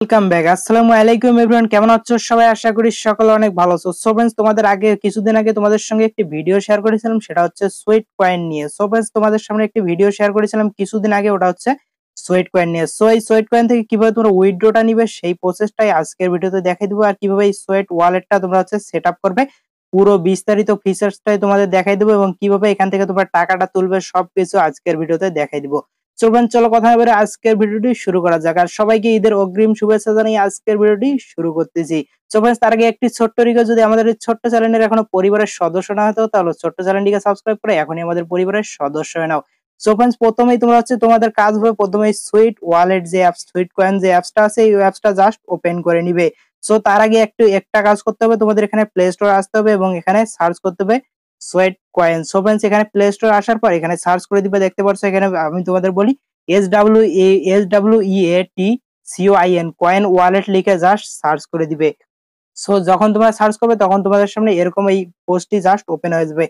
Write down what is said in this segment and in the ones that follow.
Welcome back. আসসালামু আলাইকুম everyone, কেমন আছো সবাই? আশা করি সকলে অনেক ভালো আছো। সো फ्रेंड्स, তোমাদের আগে কিছুদিন আগে তোমাদের সঙ্গে একটি ভিডিও শেয়ার করেছিলাম, সেটা হচ্ছে সুইট কয়েন নিয়ে। সো फ्रेंड्स, তোমাদের সামনে একটি ভিডিও শেয়ার করেছিলাম কিছুদিন আগে, ওটা হচ্ছে সুইট কয়েন নিয়ে। সো এই সুইট কয়েন থেকে কিভাবে তোমরা উইথড্রটা নিবে সেই প্রসেসটাই আজকের ভিডিওতে দেখাই দিব, আর কিভাবে এই সুইট ওয়ালেটটা তোমরা হচ্ছে সেটআপ করবে পুরো বিস্তারিত ফিচারসটাই তোমাদের দেখাই দেব, এবং কিভাবে এখান থেকে তোমরা টাকাটা তুলবে সবকিছু আজকের ভিডিওতে দেখাই দিব। চলো কথা বলে আজকের ভিডিওটি শুরু করা যাক। আর সবাইকে ঈদের অগ্রিম শুভেচ্ছা জানিয়ে আজকের ভিডিওটি শুরু করতেছি। তার আগে একটি ছোট্ট রিকোয়েস্ট, যদি আমাদের এই ছোট্ট চ্যানেলের এখনো পরিবারের সদস্য না হতো তাহলে ছোট্ট চ্যানেলটিকে সাবস্ক্রাইব করে এখনই আমাদের পরিবারের সদস্য হয়ে নাও। फ्रेंड्स, প্রথমেই তোমরা হচ্ছে তোমাদের কাজ হবে প্রথমেই সুইট ওয়ালেট যে অ্যাপস, সুইট কয়েন যে অ্যাপসটা আছে এই অ্যাপসটা জাস্ট ওপেন করে নিবে। তার আগে একটা কাজ করতে হবে, তোমাদের এখানে প্লে স্টোর আসতে হবে এবং এখানে সার্চ করতে হবে সোয়েট কয়েন। फ्रेंड्स, এখানে প্লে স্টোর আসার পর এখানে সার্চ করে দিবে। দেখতে পাচ্ছ এখানে আমি তোমাদের বলি SWEATCOIN কয়েন ওয়ালেট লিখে জাস্ট সার্চ করে দিবে। যখন তোমরা সার্চ করবে তখন তোমাদের সামনে এরকম এই পোস্টটি জাস্ট ওপেন হয়ে যাবে।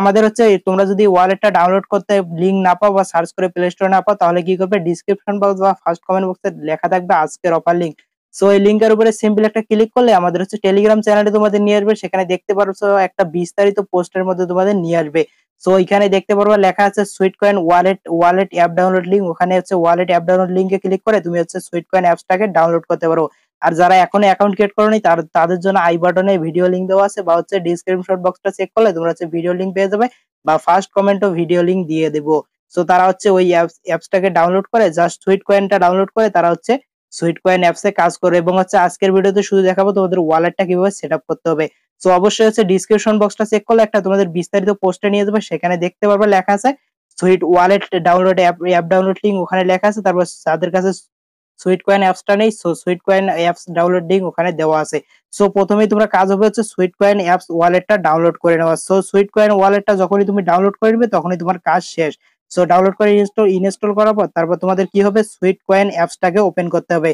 আমাদের হচ্ছে তোমরা যদি ওয়ালেটটা ডাউনলোড করতে লিংক না পাও বা সার্চ করে প্লে স্টোরে না পাও তাহলে কি করবে, ডিসক্রিপশন বক্স বা ফার্স্ট কমেন্ট বক্সে লেখা থাকবে আজকের অফার লিংক। এই লিংকের উপরে সিম্পল একটা ক্লিক করলে আমাদের হচ্ছে টেলিগ্রাম চ্যানেলে তোমাদের নিয়ে আসবে। সেখানে দেখতে পারছো একটা বিস্তারিত পোস্টের মধ্যে তোমাদের নিয়ে আসবে। এখানে দেখতে পারবা লেখা আছে sweet coin wallet app download link. ওখানে হচ্ছে ওয়ালেট অ্যাপ ডাউনলোড লিংকে ক্লিক করে তুমি হচ্ছে সুইট কয়েন অ্যাপসটাকে ডাউনলোড করতে পারো। আর যারা এখনো অ্যাকাউন্ট ক্রিয়েট করোনি তাদের জন্য আই বাটনে ভিডিও লিংক দেওয়া আছে, বা হচ্ছে ডেসক্রিপশন বক্সটা চেক করলে তোমরা হচ্ছে ভিডিও লিংক পেয়ে যাবে, বা ফার্স্ট কমেন্টও ভিডিও লিংক দিয়ে দেবো। তারা হচ্ছে ওই অ্যাপসটাকে ডাউনলোড করে জাস্ট সুইট কয়েনটা ডাউনলোড করে তারা হচ্ছে সুইট কয়েন অ্যাপসে কাজ করে। এবং হচ্ছে আজকের ভিডিওতে শুধু দেখাবো তোমাদের ওয়ালেটটা কিভাবে সেটআপ করতে হবে। অবশ্যই হচ্ছে ডিসক্রিপশন বক্সটা চেক করলে একটা তোমাদের বিস্তারিত পোস্টে নিয়ে যাবে। সেখানে দেখতে পারবে লেখা আছে sweet wallet download app download link, ওখানে লেখা আছে। তারপর যাদের কাছে সুইট কয়েন অ্যাপসটা নেই, sweet coin apps download link ওখানে দেওয়া আছে। প্রথমেই তোমরা কাজ হবে হচ্ছে সুইট কয়েন অ্যাপস ওয়ালেটটা ডাউনলোড করে নেওয়া। সুইট কয়েন ওয়ালেটটা যখনই তুমি ডাউনলোড করে নেবে তখনই তোমার কাজ শেষ। ডাউনলোড করে ইনস্টল করার পর তারপর তোমাদের কি হবে, সুইট কয়েন অ্যাপসটাকে ওপেন করতে হবে।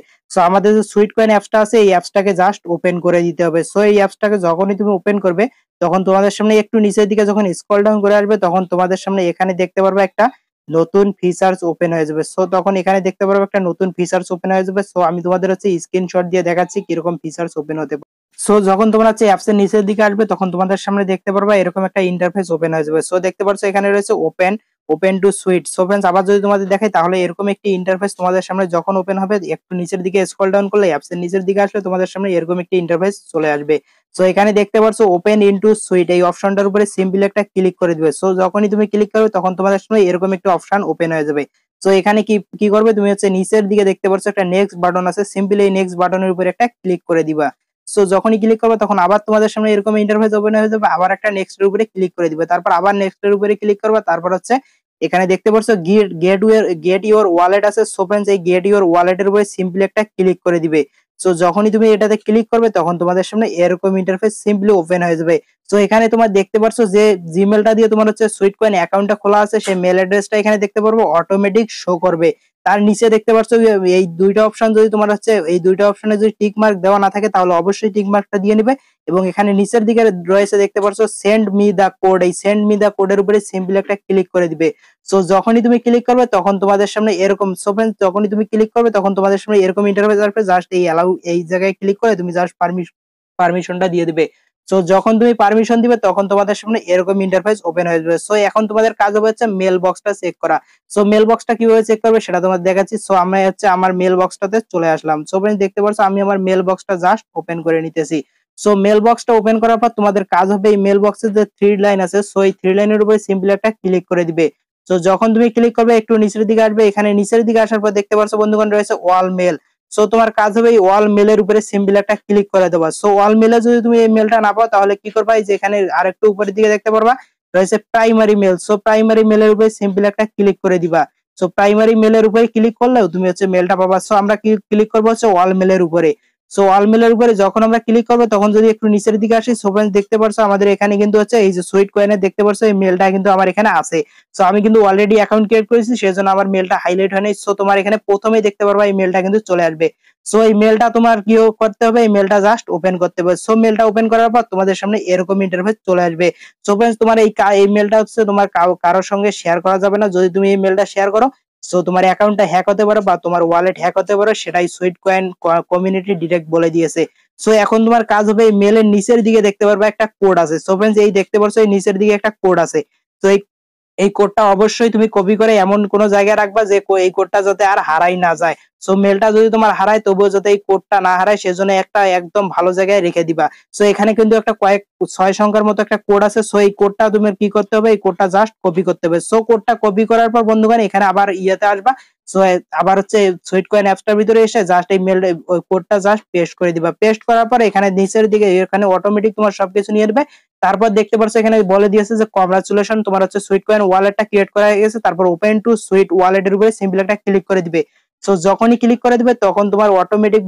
আমাদের যে সুইট কয়েন অ্যাপসটা আছে এই অ্যাপসটাকে জাস্ট ওপেন করে দিতে হবে। এই অ্যাপসটাকে যখনই তুমি ওপেন করবে তখন তোমাদের সামনে একটু নিচের দিকে যখন স্ক্রল ডাউন করে আসবে তখন তোমাদের সামনে এখানে দেখতে পারবে একটা নতুন ফিচার্স ওপেন হয়ে যাবে। তখন এখানে দেখতে পারবে একটা নতুন ফিচার্স ওপেন হয়ে যাবে। আমি তোমাদের হচ্ছে স্ক্রিনশট দিয়ে দেখাচ্ছি কিরকম ফিচার্স ওপেন হতে পারে। যখন তোমরা হচ্ছে অ্যাপস এর নিচের দিকে আসবে তখন তোমাদের সামনে দেখতে পারবে এরকম একটা ইন্টারফেস ওপেন হয়ে যাবে। দেখতে পাচ্ছ এখানে রয়েছে ওপেন টু সুইট। फ्रेंड्स, আবার যদি তোমাদের দেখাই তাহলে এরকম একটি ইন্টারফেস তোমাদের সামনে যখন ওপেন হবে একটু নিচের দিকে স্ক্রল ডাউন করলে অ্যাপস এর নিচের দিকে আসলে তোমাদের সামনে এরকম একটি ইন্টারফেস চলে আসবে। এখানে দেখতে পাচ্ছ ওপেন ইনটু সুইট, এই অপশনটার উপরে সিম্পল একটা ক্লিক করে দিবে। যখনই তুমি ক্লিক করবে তখন তোমাদের সামনে এরকম একটা অপশন ওপেন হয়ে যাবে। এখানে কি করবে, তুমি হচ্ছে নিচের দিকে দেখতে পাচ্ছ একটা নেক্সট বাটন আছে, সিম্পল এই নেক্সট বাটনের উপরে একটা ক্লিক করে দিবা। যখনই ক্লিক করবে তখন আবার তোমাদের সামনে এরকম ইন্টারফেস ওপেন হয়ে যাবে। আবার একটা নেক্সট এর উপরে ক্লিক করে দিবে, তারপর আবার নেক্সট এর উপরে ক্লিক করবে। তারপর হচ্ছে এখানে দেখতে পাচ্ছ গেট ইউর ওয়ালেট আছে। फ्रेंड्स, এই গেট ইউর ওয়ালেটের উপরে সিম্পলি একটা ক্লিক করে দিবে। যখনই তুমি এটাতে ক্লিক করবে তখন তোমাদের সামনে এরকম ইন্টারফেস সিম্পলি ওপেন হয়ে যাবে। এখানে তোমার দেখতে পাচ্ছ যে জিমেলটা দিয়ে তোমার হচ্ছে সুইট কয়েন অ্যাকাউন্টটা খোলা আছে সেই মেল অ্যাড্রেসটা এখানে দেখতে পারবো অটোমেটিক শো করবে। তার নিচে দেখতে পাচ্ছ এই দুইটা অপশন, যদি তোমার হচ্ছে এই দুইটা অপশনে যদি টিক মার্ক দেওয়া না থাকে তাহলে অবশ্যই টিক মার্কটা দিয়ে নিবে। এবং এখানে নিচের দিকে রয়েছে দেখতে পাচ্ছ সেন্ড মি দা কোড, এই সেন্ড মি দা কোডের উপরে সিম্পলি একটা ক্লিক করে দিবে। যখনই তুমি ক্লিক করবে তখন তোমাদের সামনে এরকম যখনই তুমি ক্লিক করবে তখন তোমাদের সামনে এরকম ইন্টারফেস আসবে। জাস্ট এই অ্যালাউ এই জায়গায় ক্লিক করে তুমি জাস্ট পারমিশনটা দিয়ে দিবে। যখন তুমি পারমিশন দিবে তখন তোমাদের সামনে এরকম ইন্টারফেস ওপেন হয়ে যাবে। এখন তোমাদের কাজ হবে হচ্ছে মেল বক্সটা চেক করা। মেল বক্সটা কিভাবে চেক করবে সেটা তোমাদের দেখাচ্ছি। আমি হচ্ছে আমার মেল বক্সটাতে চলে আসলাম। फ्रेंड्स, দেখতে পাচ্ছ আমি আমার মেল বক্সটা জাস্ট ওপেন করে নিতেছি। মেল বক্সটা ওপেন করার পর তোমাদের কাজ হবে এই মেল বক্সের যে থ্রি লাইন আছে এই থ্রি লাইনের উপরে সিম্পলি একটা ক্লিক করে দিবে। যখন তুমি ক্লিক করবে একটু নিচের দিকে আসবে। এখানে নিচের দিকে আসার পর দেখতে পাচ্ছ বন্ধুগণ রয়েছে ওয়াল মেল। তোমার কাজ হবে এই ওয়াল মেলের উপরে সিম্পল একটা ক্লিক করে দেবা। ওয়াল মেলে যদি তুমি এই মেলটা না পাও তাহলে কি করবা, এই যে এখানে আরেকটু উপরের দিকে দেখতে পারবা রয়েছে প্রাইমারি মেল। প্রাইমারি মেলের উপরে সিম্পল একটা ক্লিক করে দিবা। প্রাইমারি মেলের উপরে ক্লিক করলেও তুমি হচ্ছে মেলটা পাবা। আমরা ক্লিক করবো হচ্ছে ওয়াল মেলের উপরে। ওয়াল মেলের উপরে যখন আমরা ক্লিক করবো তখন যদি একটু নিচের দিকে আসি, फ्रेंड्स, দেখতে পারছো আমাদের এখানে কিন্তু হচ্ছে এই যে সুইট কয়েনের দেখতে পারছো এই মেলটা কিন্তু আমার এখানে আছে। আমি কিন্তু অলরেডি অ্যাকাউন্ট ক্রিয়েট করেছি সেজন্য আমার মেলটা হাইলাইট হয় নাই। তোমার এখানে প্রথমেই দেখতে পারবা এই মেলটা কিন্তু চলে আসবে। এই মেলটা তোমার কি করতে হবে, এই মেলটা জাস্ট ওপেন করতে হবে। মেলটা ওপেন করার পর তোমাদের সামনে এরকম ইন্টারফেস চলে আসবে। फ्रेंड्स, তোমার এই মেলটা হচ্ছে তোমার কারোর সঙ্গে শেয়ার করা যাবে না। যদি তুমি এই মেলটা শেয়ার করো সো তোমার অ্যাকাউন্টটা হ্যাক হতে পারে বা তোমার ওয়ালেট হ্যাক হতে পারে, সেটাই SweatCoin কমিউনিটি ডিরেক্ট বলে দিয়েছে। সো এখন তোমার কাজ হবে এই মেলের নিচের দিকে দেখতে পারবে একটা কোড আছে। সো फ्रेंड्स এই দেখতে পাচ্ছ এই নিচের দিকে একটা কোড আছে। তো এই কোডটা অবশ্যই তুমি কপি করে এমন কোন জায়গায় রাখবা যে এই কোডটা যাতে আর হারাই না যায়। সো মেলটা যদি তোমার হারায় তবুও যাতে এই কোডটা না হারায় সেজন্য একটা একদম ভালো জায়গায় রেখে দিবা। সো এখানে কিন্তু একটা 6 সংখ্যার মতো একটা কোড আছে। সো এই কোডটা তুমি কি করতে হবে, এই কোডটা জাস্ট কপি করতে হবে। সো কোডটা কপি করার পর বন্ধুগণ এখানে আবার ইয়েতে আসবা। সো আবার হচ্ছে SweatCoin অ্যাপসটার ভিতরে এসে জাস্ট এই মেল ওই কোডটা জাস্ট পেস্ট করে দিবা। পেস্ট করার পর এখানে নিচের দিকে এখানে অটোমেটিক তোমার সবকিছু নিয়ে নেবে। তারপর দেখতে পাচ্ছ এখানে বলে দিয়েছে যে কংগ্রাচুলেশন, তোমার হচ্ছে SweatCoin ওয়ালেটটা ক্রিয়েট করা হয়ে গেছে। তারপর ওপেন টু সুইট ওয়ালেটের উপরে সিম্পল একটা ক্লিক করে দিবে। সো যখনই ক্লিক করে দিবে তখন তোমার অটোমেটিক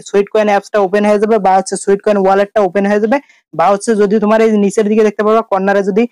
SweatCoin অ্যাপসটা ওপেন হয়ে যাবে বা হচ্ছে SweatCoin ওয়ালেটটা ওপেন হয়ে যাবে। বা হচ্ছে যদি তোমার এই নিচের দিকে দেখতে পারবা কর্নারে যদি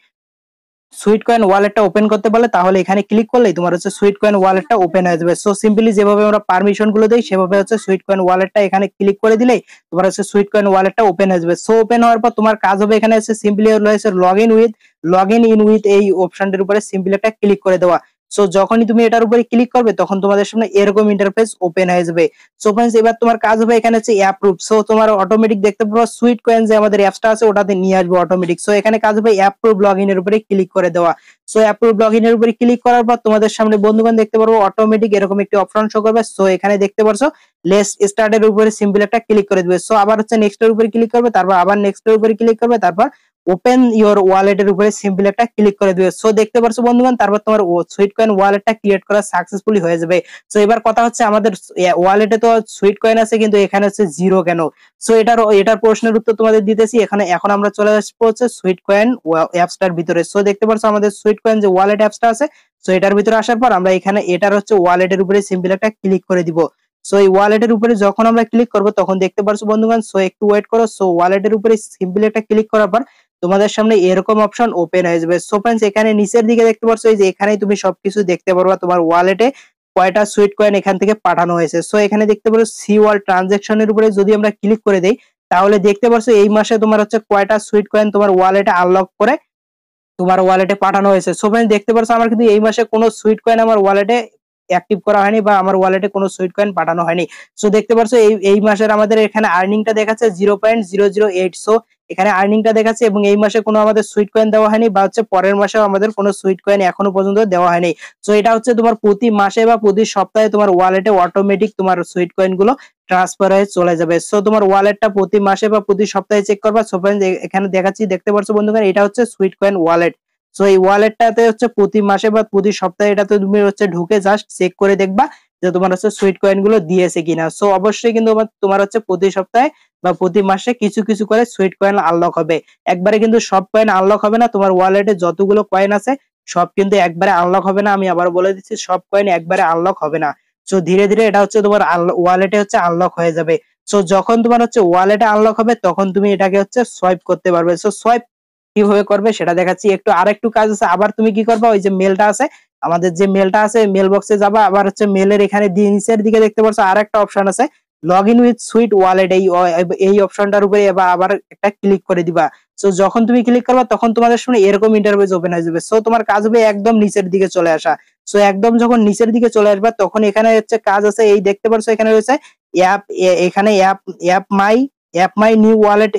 SweatCoin ওয়ালেটটা ওপেন করতে বলে তাহলে এখানে ক্লিক করলেই তোমার হচ্ছে SweatCoin ওয়ালেটটা ওপেন হয়ে যাবে। সো সিম্পলি যেভাবে আমরা পারমিশন গুলো দেই সেভাবে হচ্ছে SweatCoin ওয়ালেটটা এখানে ক্লিক করে দিলেই তোমার হচ্ছে SweatCoin ওয়ালেটটা ওপেন হয়ে যাবে। সো ওপেন হওয়ার পর তোমার কাজ হবে এখানে হচ্ছে সিম্পলি হচ্ছে লগ ইন উইথ এই অপশনটির উপরে সিম্পলি একটা ক্লিক করে দেওয়া। সো যখনই তুমি এটার উপরে ক্লিক করবে তখন তোমাদের সামনে এরকম ইন্টারফেস ওপেন হয়ে যাবে। সো फ्रेंड्स এবার তোমার কাজ হবে এখানে হচ্ছে অ্যাপ্রুভ। সো তোমার অটোমেটিক দেখতে পাবো SweatCoin যে আমাদের অ্যাপসটা আছে ওটাতে নিয়ে আসবে অটোমেটিক। সো এখানে কাজ হবে অ্যাপ্রুভ লগইন এর উপরে ক্লিক করে দেওয়া। সো অ্যাপ্রুভ লগইন এর উপরে ক্লিক করার পর তোমাদের সামনে বন্ধুগণ দেখতে পারবো অটোমেটিক এরকম একটি অপশন শো করবে। সো এখানে দেখতে পারছো লেটস স্টার্ট এর উপরে সিম্পল একটা ক্লিক করে দিবে। সো আবার হচ্ছে নেক্সট এর উপরে ক্লিক করবে, তারপর আবার নেক্সট এর উপরে ক্লিক করবে, তারপর ওপেন ইওর ওয়ালেট এর উপরে সিম্পল একটা ক্লিক করে দিবে। সো দেখতে পারছো বন্ধুগণ তারপর তোমার SweatCoin ওয়ালেটটা ক্রিয়েট করা সাকসেসফুলি হয়ে যাবে। সো এবার কথা হচ্ছে আমাদের ওয়ালেটে তো SweatCoin আছে কিন্তু এখানে হচ্ছে জিরো কেন? সো এটার প্রশ্নের উত্তর তোমাদের দিতেছি। এখন আমরা চলে আসবো হচ্ছে SweatCoin অ্যাপসটার ভিতরে। সো দেখতে পাচ্ছ আমাদের SweatCoin যে ওয়ালেট অ্যাপসটা আছে, সো এটার ভিতরে আসার পর আমরা এখানে এটার হচ্ছে ওয়ালেটের উপরে সিম্পল একটা ক্লিক করে দিব। সো এই ওয়ালেটের উপরে যখন আমরা ক্লিক করব তখন দেখতে পারছো বন্ধুগণ, সো একটু ওয়েট করো। সো ওয়ালেটের উপরে সিম্পল একটা ক্লিক করার পর তোমাদের সামনে এরকম অপশন ওপেন হয়ে যাবে। সো फ्रेंड्स এখানে নিচের দিকে দেখতে পাচ্ছ এই যে এখানেই তুমি সবকিছু দেখতে পারবা তোমার ওয়ালেটে কয়টা SweatCoin এখান থেকে পাঠানো হয়েছে। সো এখানে দেখতে পারো সি ওয়াল ট্রানজাকশনের উপরে যদি আমরা ক্লিক করে দেই তাহলে দেখতে পারছো এই মাসে তোমার হচ্ছে কয়টা SweatCoin তোমার ওয়ালেটে আনলক করে তোমার ওয়ালেটে পাঠানো হয়েছে। সো फ्रेंड्स দেখতে পারছো আমার কিন্তু এই মাসে কোনো SweatCoin আমার ওয়ালেটে অ্যাক্টিভ করা হয়নি বা আমার ওয়ালেটে কোনো SweatCoin পাঠানো হয়নি। সো দেখতে পারছো এই মাসের আমাদের এখানে আর্নিংটা দেখাচ্ছে 0.008। সো এখানে আর্নিংটা দেখাচ্ছে এবং এই মাসে কোনো আমাদের SweatCoin দেওয়া হয়নি বা হচ্ছে পরের মাসেও আমাদের কোনো SweatCoin এখনো পর্যন্ত দেওয়া হয়নি। সো এটা হচ্ছে তোমার প্রতি মাসে বা প্রতি সপ্তাহে তোমার ওয়ালেটে অটোমেটিক তোমার SweatCoin গুলো ট্রান্সফার হয়ে চলে যাবে। সো তোমার ওয়ালেটটা প্রতি মাসে বা প্রতি সপ্তাহে চেক করবা। সো फ्रेंड्स এখানে দেখাচ্ছি দেখতে পারছো বন্ধুগণ এটা হচ্ছে SweatCoin ওয়ালেট। সো এই ওয়ালেটটাতে হচ্ছে প্রতি মাসে বা প্রতি সপ্তাহে এটাতে তুমি হচ্ছে ঢুকে জাস্ট চেক করে দেখবা যে তোমার হচ্ছে SweatCoin গুলো দিয়েছে কিনা। সো অবশ্যই কিন্তু তোমার হচ্ছে প্রতি সপ্তাহে বা প্রতি মাসে কিছু কিছু করে SweatCoin আনলক হবে। একবারে কিন্তু সব কয়েন আনলক হবে না। তোমার ওয়ালেটে যতগুলো কয়েন আছে সব কিন্তু একবারে আনলক হবে না। আমি আবার বলে দিচ্ছি সব কয়েন একবারে আনলক হবে না। সো ধীরে ধীরে এটা হচ্ছে তোমার ওয়ালেটে হচ্ছে আনলক হয়ে যাবে। সো যখন তোমার হচ্ছে ওয়ালেটে আনলক হবে তখন তুমি এটাকে হচ্ছে সোয়াইপ করতে পারবে। সো সোয়াইপ কিভাবে করবে সেটা দেখাচ্ছি। আরেকটু কাজ আছে। আবার তুমি কি করবা, ওই যে মেলটা আছে আমাদের যে মেলটা আছে মেল বক্সে যাবা। আবার হচ্ছে মেলের এখানে নিচের দিকে দেখতে পাচ্ছ আরেকটা অপশন আছে log in with sweet wallet. এই অপশনটার উপরে আবার একটা ক্লিক করে দিবা। সো যখন তুমি ক্লিক করবা তখন তোমাদের সামনে এরকম ইন্টারফেস ওপেন হয়ে যাবে। সো তোমার কাজ হবে একদম নিচের দিকে চলে আসা। সো একদম যখন নিচের দিকে চলে আসবা তখন এখানে হচ্ছে কাজ আছে। এই দেখতে পাচ্ছ এখানে রয়েছে অ্যাপ, এখানে app my new wallet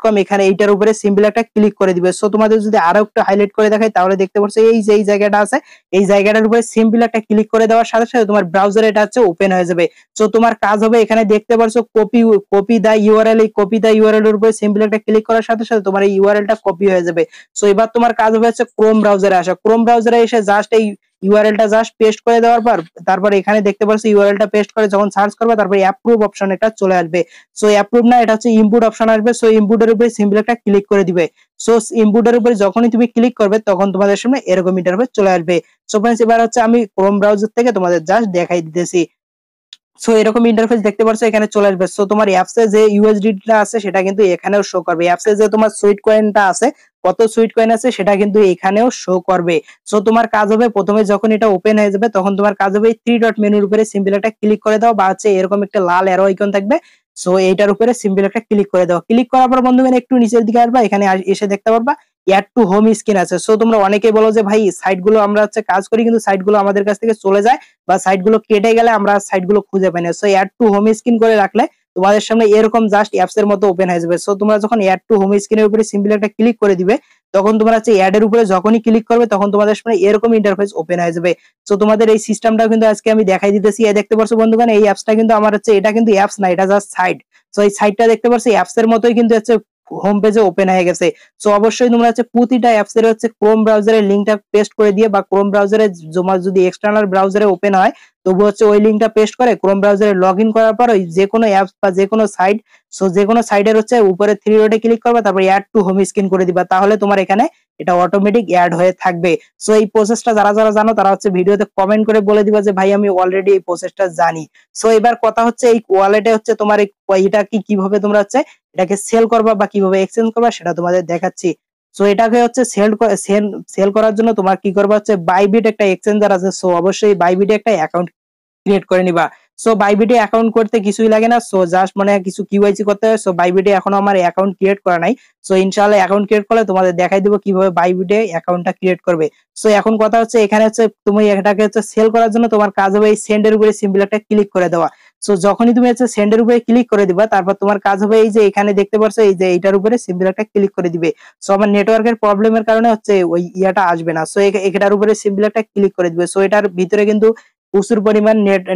.com এখানে এইটার উপরে সিম্পল একটা ক্লিক করে দিবে। সো তোমাদের যদি আরো একটু হাইলাইট করে দেখাই তাহলে দেখতে পাচ্ছ এই যে এই জায়গাটা আছে এই জায়গাটার উপরে সিম্পল একটা ক্লিক করে দেওয়ার সাথে সাথে তোমার ব্রাউজারে এটা হচ্ছে ওপেন হয়ে যাবে। সো তোমার কাজ হবে এখানে দেখতে পাচ্ছ কপি দা ইউআরএল, এই কপি দা ইউআরএল এর উপরে সিম্পল একটা ক্লিক করার সাথে সাথে তোমার এই ইউআরএলটা কপি হয়ে যাবে। সো এবার তোমার কাজ হবে হচ্ছে ক্রোম ব্রাউজারে আসা। ক্রোম ব্রাউজারে এসে জাস্ট এই ইউআরএলটা জাস্ট পেস্ট করে দেওয়ার পর তারপর এখানে দেখতে পাচ্ছ ইউআরএলটা পেস্ট করে যখন সার্চ করবে তারপর অ্যাপ্রুভ অপশন একটা চলে আসবে। সো অ্যাপ্রুভ না, এটা হচ্ছে ইনপুট অপশন আসবে। সো ইনপুটের উপরে সিম্পল একটা ক্লিক করে দিবে। সো ইনপুটের উপরে যখনই তুমি ক্লিক করবে তখন তোমাদের সামনে এরকম ইন্টারফেস চলে আসবে। সো फ्रेंड्स এবার হচ্ছে আমি ক্রোম ব্রাউজার থেকে তোমাদের জাস্ট দেখাই দিতেছি। সো এরকম ইন্টারফেস দেখতে পাচ্ছ এখানে চলে আসবে। সো তোমার অ্যাপসে যে ইউএসডিটা আছে সেটা কিন্তু এখানেও শো করবে। অ্যাপসে যে তোমার SweatCoinটা আছে কত SweatCoin আছে সেটা কিন্তু এখানেও শো করবে। সো তোমার কাজ হবে প্রথমে যখন এটা ওপেন হয়ে যাবে তখন তোমার কাজ হবে এই থ্রি ডট মেনুর উপরে সিম্পল একটা ক্লিক করে দাও বা হচ্ছে এরকম একটা লাল অ্যারো আইকন থাকবে। সো এইটার উপরে সিম্পল একটা ক্লিক করে দাও। ক্লিক করার পর বন্ধুগণ একটু নিচের দিকে আসবা, এখানে এসে দেখতে পারবা অ্যাড টু হোম স্ক্রিন আছে। সো তোমরা অনেকেই বলো যে ভাই সাইটগুলো আমরা হচ্ছে কাজ করি কিন্তু সাইটগুলো আমাদের কাছ থেকে চলে যায় বা সাইটগুলো কেটে গেলে আমরা সাইটগুলো খুঁজে পাই না। So add to home screen করে রাখলে তোমাদের সামনে এরকম জাস্ট অ্যাপস এর মতো ওপেন হয়ে যাবে। সো তোমরা যখন অ্যাড টু হোম স্ক্রিনের উপরে সিম্পলি একটা ক্লিক করে দিবে, তখন তোমরা হচ্ছে অ্যাড এর উপরে যখনই ক্লিক করবে তখন তোমাদের সামনে এরকম ইন্টারফেস ওপেন হয়ে যাবে। সো তোমাদের এই সিস্টেমটা কিন্তু আজকে আমি দেখাই দিতেছি। এই দেখতে পাচ্ছ বন্ধুগণ, এই অ্যাপসটা কিন্তু আমার হচ্ছে, এটা কিন্তু অ্যাপস না, এটা জাস্ট সাইট। সো এই সাইটটা দেখতে পাচ্ছ অ্যাপস এর মতোই কিন্তু হচ্ছে হোম পেজে ওপেন হয়ে গেছে। সো অবশ্যই তোমরা হচ্ছে প্রতিটা অ্যাপস এর হচ্ছে ক্রোম ব্রাউজারের লিংকটা পেস্ট করে দিয়ে বা ক্রোম ব্রাউজারে তোমার যদি এক্সটার্নাল ব্রাউজারে ওপেন হয় তবু হচ্ছে ওই লিংকটা পেস্ট করে ক্রোম ব্রাউজারে লগইন করার পর ওই যে কোনো অ্যাপস বা যে কোনো সাইট, সো যে কোনো সাইটের হচ্ছে উপরে থ্রি ডটে ক্লিক করবে, তারপর অ্যাড টু হোম স্ক্রিন করে দিবা, তাহলে তোমার এখানে এটা অটোমেটিক অ্যাড হয়ে থাকবে। সো এই প্রসেসটা যারা যারা জানো তারা হচ্ছে ভিডিওতে কমেন্ট করে বলে দিবা যে ভাই আমি অলরেডি এই প্রসেসটা জানি। সো এবার কথা হচ্ছে এই ওয়ালেটে হচ্ছে তোমার এটা কিভাবে তোমরা হচ্ছে এটাকে সেল করবা বা কিভাবে এক্সচেঞ্জ করবা সেটা তোমাদের দেখাচ্ছি। সো এটাকে হচ্ছে সেল করার জন্য তোমার কি করবা হচ্ছে বাইবিট একটা এক্সচেঞ্জার আছে। সো অবশ্যই বাইবিটে একটা অ্যাকাউন্ট ক্রিয়েট করে নিবা। সো বাইবিটে অ্যাকাউন্ট করতে কিছুই লাগে না। সো জাস্ট মানে কিছু কিওয়াইসি করতে হয়। সো বাইবিটে এখনো আমার অ্যাকাউন্ট ক্রিয়েট করা নাই। সো ইনশাআল্লাহ অ্যাকাউন্ট ক্রিয়েট করলে তোমাদের দেখাই দিব কিভাবে বাইবিটে অ্যাকাউন্টটা ক্রিয়েট করবে। সো এখন কথা হচ্ছে এখানে হচ্ছে তুমি এটাকে হচ্ছে সেল করার জন্য তোমার কাজ হবে এই সেন্ড এর উপরে সিম্পল একটা ক্লিক করে দেওয়া। সো যখনই তুমি হচ্ছে সেন্ড এর উপরে ক্লিক করে দিবা তারপর তোমার কাজ হবে এই যে এখানে দেখতে পাচ্ছ এই যে এইটার উপরে সিম্পল একটা ক্লিক করে দিবে। সো আমার নেটওয়ার্কের প্রবলেমের কারণে হচ্ছে ওই ইয়াটা আসবে না। সো এটার উপরে সিম্পল একটা ক্লিক করে দিবে। সো এটার ভিতরে কিন্তু প্রচুর পরিমাণ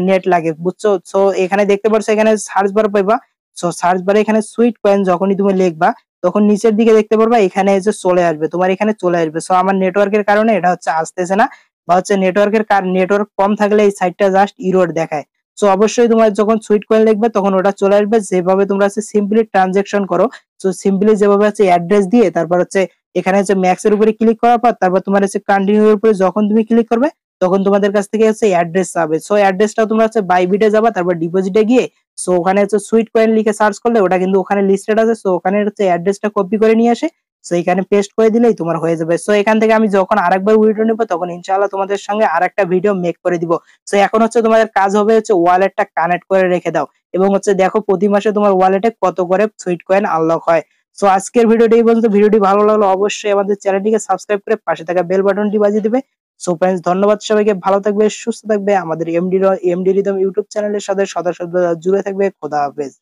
নেট লাগে, বুঝছো? সো এখানে দেখতে পাচ্ছ এখানে সার্চ বার পাইবা। সো সার্চ বারে এখানে সুইট কয়েন যখনই তুমি লিখবা তখন নিচের দিকে দেখতে পারবা এখানে এসে চলে আসবে, তোমার এখানে চলে আসবে। সো আমার নেটওয়ার্কের কারণে এটা হচ্ছে আসতেছে না বা হচ্ছে নেটওয়ার্ক কম থাকলে এই সাইটটা জাস্ট ইরর দেখায়। সো অবশ্যই তোমার যখন সুইট কয়েন লিখবে তখন ওটা চলে আসবে। যেভাবে তোমরা হচ্ছে সিম্পলি ট্রানজাকশন করো, সো সিম্পলি যেভাবে হচ্ছে অ্যাড্রেস দিয়ে তারপর হচ্ছে এখানে হচ্ছে ম্যাক্স এর উপরে ক্লিক করার পর তারপর তোমার হচ্ছে কন্টিনিউ এর উপরে যখন তুমি ক্লিক করবে তখন তোমাদের কাছ থেকে হচ্ছে অ্যাড্রেস চাবে। সো অ্যাড্রেসটা তোমরা হচ্ছে বাইবিটে যাবা, তারপর ডিপোজিটে গিয়ে সো ওখানে হচ্ছে সুইট কয়েন লিখে সার্চ করলে ওটা কিন্তু ওখানে লিস্টেড আছে। সো ওখানে হচ্ছে অ্যাড্রেসটা কপি করে নিয়ে আসে, সো এখানে পেস্ট করে দিলেই তোমার হয়ে যাবে। সো এখান থেকে আমি যখন আরেকবার উইথড্র নিব তখন ইনশাআল্লাহ তোমাদের সঙ্গে আরেকটা ভিডিও মেক করে দিব। সো এখন হচ্ছে তোমাদের কাজ হবে হচ্ছে ওয়ালেটটা কানেক্ট করে রেখে দাও এবং হচ্ছে দেখো প্রতি মাসে তোমার ওয়ালেটে কত করে সুইট কয়েন আনলক হয়। সো আজকের ভিডিওটি এই পর্যন্ত। ভিডিওটি ভালো লাগলে অবশ্যই আমাদের চ্যানেলটিকে সাবস্ক্রাইব করে পাশে থাকা বেল বাটনটি বাজিয়ে দিবে। সো ফ্রেন্ডস, ধন্যবাদ সবাইকে, ভালো থাকবে, সুস্থ থাকবে, আমাদের এমডি রিদম ইউটিউব চ্যানেলের সাথে সদা সর্বদা জুড়ে থাকবে। খোদা হাফেজ।